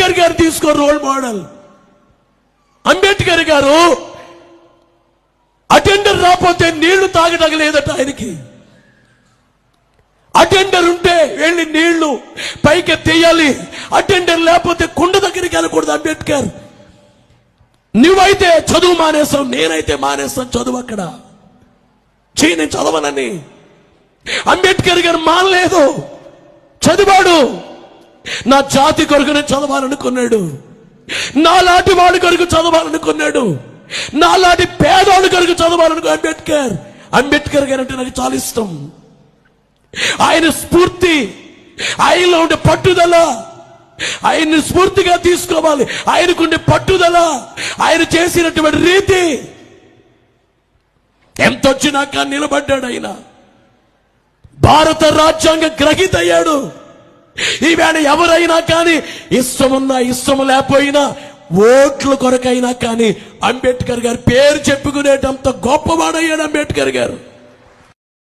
అంబేద్కర్ గారు తీసుకో role model. Ambedkar గారు అటెండర్ రాకపోతే నీళ్లు తాగటం లేదట ఆయనకి. అటెండర్ ఉంటే వెళ్ళి నీళ్లు పైకి తీయాలి, అటెండర్ లేకపోతే కుండ దగ్గరికి వెళ్ళకూడదు అంబేద్కర్. నువ్వైతే చదువు మానేస్తావు, నేనైతే మానేస్తాను చదువు. అక్కడ నేను చదవనని అంబేద్కర్ గారు మానలేదు, చదివాడు. నా జాతి కొరకు నేను చదవాలనుకున్నాడు, నాలాంటి వాడి కొరకు చదవాలనుకున్నాడు, నాలాంటి పేదవాడి కొరకు చదవాలనుకో అంబేద్కర్ గారు అంటే నాకు చాలా ఇష్టం. ఆయన స్ఫూర్తి, ఆయనలో ఉండే పట్టుదల, ఆయన్ని స్ఫూర్తిగా తీసుకోవాలి. ఆయనకుండే పట్టుదల, ఆయన చేసినటువంటి రీతి, ఎంత వచ్చినాక నిలబడ్డాడు. ఆయన భారత రాజ్యాంగ గ్రహీత అయ్యాడు. ఈవేళ ఎవరైనా కానీ ఇష్టమున్నా ఇష్టం లేకపోయినా ఓట్ల కొరకైనా కానీ అంబేద్కర్ గారు పేరు చెప్పుకునేటంత గొప్పవాడయ్యాడు అంబేద్కర్ గారు.